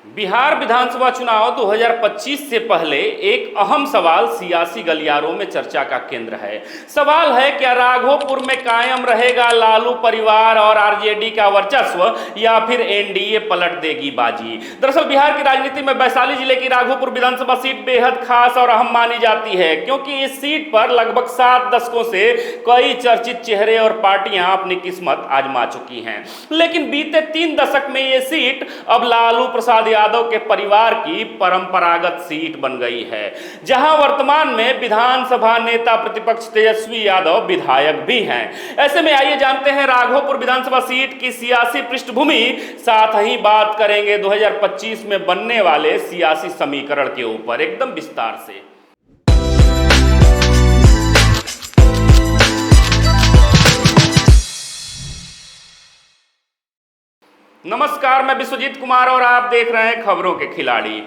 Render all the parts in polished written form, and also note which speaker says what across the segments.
Speaker 1: बिहार विधानसभा चुनाव 2025 से पहले एक अहम सवाल सियासी गलियारों में चर्चा का केंद्र है। सवाल है, क्या राघोपुर में कायम रहेगा लालू परिवार और आरजेडी का वर्चस्व या फिर एनडीए पलट देगी बाजी। दरअसल बिहार की राजनीति में वैशाली जिले की राघोपुर विधानसभा सीट बेहद खास और अहम मानी जाती है, क्योंकि इस सीट पर लगभग 7 दशकों से कई चर्चित चेहरे और पार्टियां अपनी किस्मत आजमा चुकी हैं। लेकिन बीते 3 दशक में ये सीट अब लालू प्रसाद यादव के परिवार की परंपरागत सीट बन गई है, जहां वर्तमान में विधानसभा नेता प्रतिपक्ष तेजस्वी यादव विधायक भी हैं। ऐसे में आइए जानते हैं राघोपुर विधानसभा सीट की सियासी पृष्ठभूमि, साथ ही बात करेंगे 2025 में बनने वाले सियासी समीकरण के ऊपर एकदम विस्तार से। नमस्कार, मैं विश्वजीत कुमार और आप देख रहे हैं खबरों के खिलाड़ी।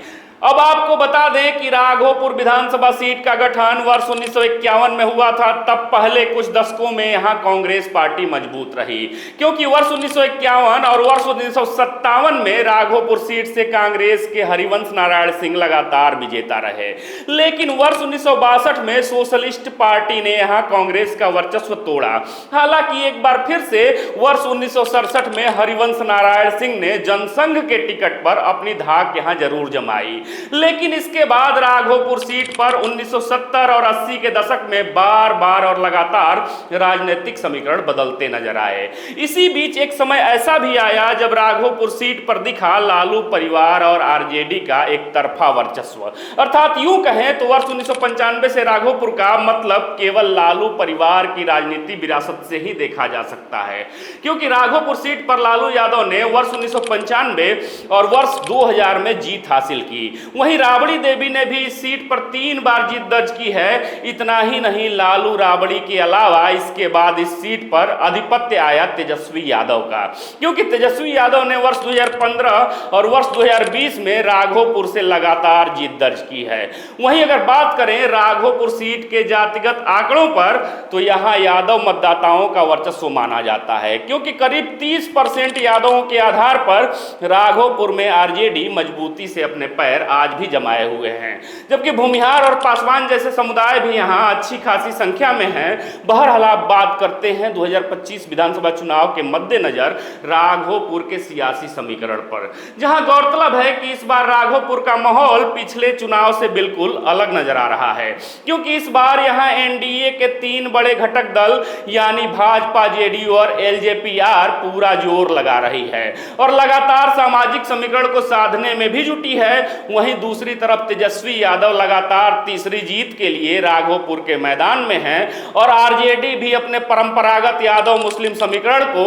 Speaker 1: अब आपको बता दें कि राघोपुर विधानसभा सीट का गठन वर्ष 1951 में हुआ था। तब पहले कुछ दशकों में यहां कांग्रेस पार्टी मजबूत रही, क्योंककि वर्ष 1951 और वर्ष 1957 में राघोपुर सीट से कांग्रेस के हरिवंश नारायण सिंह लगातार विजेता रहे। लेकिन वर्ष 1962 में सोशलिस्ट पार्टी ने यहां कांग्रेस का वर्चस्व तोड़ा। हालांकि एक बार फिर से वर्ष 1967 में हरिवंश नारायण सिंह ने जनसंघ के टिकट पर अपनी धाक यहां जरूर जमाई। लेकिन इसके बाद राघोपुर सीट पर 1970 और 80 के दशक में बार बार और लगातार राजनीतिक समीकरण बदलते नजर आए। इसी बीच एक समय ऐसा भी आया जब राघोपुर सीट पर दिखा लालू परिवार और आरजेडी का एक तरफा वर्चस्व। अर्थात यूं कहें तो वर्ष 1995 से राघोपुर का मतलब केवल लालू परिवार की राजनीति विरासत से ही देखा जा सकता है, क्योंकि राघोपुर सीट पर लालू यादव ने वर्ष 1995 और वर्ष 2000 में जीत हासिल की। वहीं राबड़ी देवी ने भी इस सीट पर 3 बार जीत दर्ज की है। इतना ही नहीं, लालू राबड़ी के अलावा इसके बाद इस सीट पर आधिपत्य आया तेजस्वी यादव का, क्योंकि तेजस्वी यादव ने वर्ष 2015 और वर्ष 2020 में राघोपुर से लगातार जीत दर्ज की है। वहीं अगर बात करें राघोपुर सीट के जातिगत आंकड़ों पर, तो यहां यादव मतदाताओं का वर्चस्व माना जाता है, क्योंकि करीब 30% यादवों के आधार पर राघोपुर में आरजेडी मजबूती से अपने पैर आज भी जमाए हुए हैं, जबकि भूमिहार और पासवान जैसे समुदाय भी यहां अच्छी खासी संख्या में हैं। बहरहाल आप बात करते हैं 2025 विधानसभा चुनाव के मद्देनजर राघोपुर के सियासी समीकरण पर, जहां गौरतलब है कि इस बार राघोपुर का माहौल पिछले चुनाव से बिल्कुल अलग नजर आ रहा है, क्योंकि इस बार यहां एनडीए के 3 बड़े घटक दल यानी भाजपा, जेडीयू और एलजेपीआर पूरा जोर लगा रही है और लगातार सामाजिक समीकरण को साधने में भी जुटी है। वहीं दूसरी तरफ तेजस्वी यादव लगातार तीसरी जीत के लिए राघोपुर के मैदान में हैं और आरजेडी भी अपने परंपरागत यादव मुस्लिम समीकरण को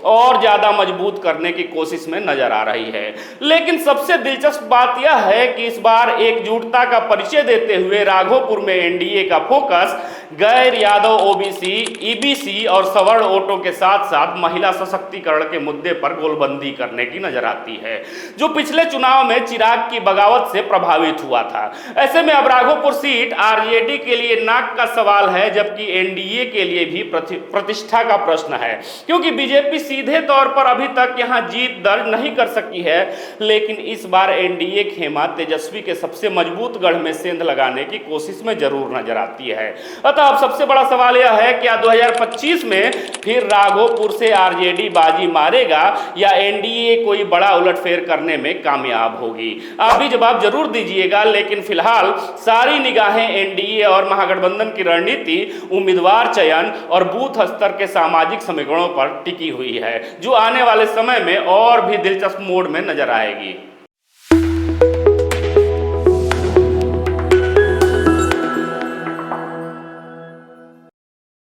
Speaker 1: और ज्यादा मजबूत करने की कोशिश में नजर आ रही है। लेकिन सबसे दिलचस्प बात यह है कि इस बार एकजुटता का परिचय देते हुए राघोपुर में एनडीए का फोकस गैर यादव ओबीसी, ईबीसी और सवर्ण वोटों के साथ साथ महिला सशक्तिकरण के मुद्दे पर गोलबंदी करने की नजर आती है, जो पिछले चुनाव में चिराग की बगावत से प्रभावित हुआ था। ऐसे में अब राघोपुर सीट आरजेडी के लिए नाक का सवाल है, जबकि एनडीए के लिए भी प्रतिष्ठा का प्रश्न है, क्योंकि बीजेपी सीधे तौर पर अभी तक यहां जीत दर्ज नहीं कर सकी है। लेकिन इस बार एनडीए खेमा तेजस्वी के सबसे मजबूत गढ़ में सेंध लगाने की कोशिश में जरूर नजर आती है। अतः अब सबसे बड़ा सवाल यह है, क्या 2025 में फिर राघोपुर से आरजेडी बाजी मारेगा या एनडीए कोई बड़ा उलटफेर करने में कामयाब होगी? आप भी जवाब जरूर दीजिएगा। लेकिन फिलहाल सारी निगाहें एनडीए और महागठबंधन की रणनीति, उम्मीदवार चयन और बूथ स्तर के सामाजिक समीकरणों पर टिकी हुई है, जो आने वाले समय में और भी दिलचस्प मोड़ में नजर आएगी।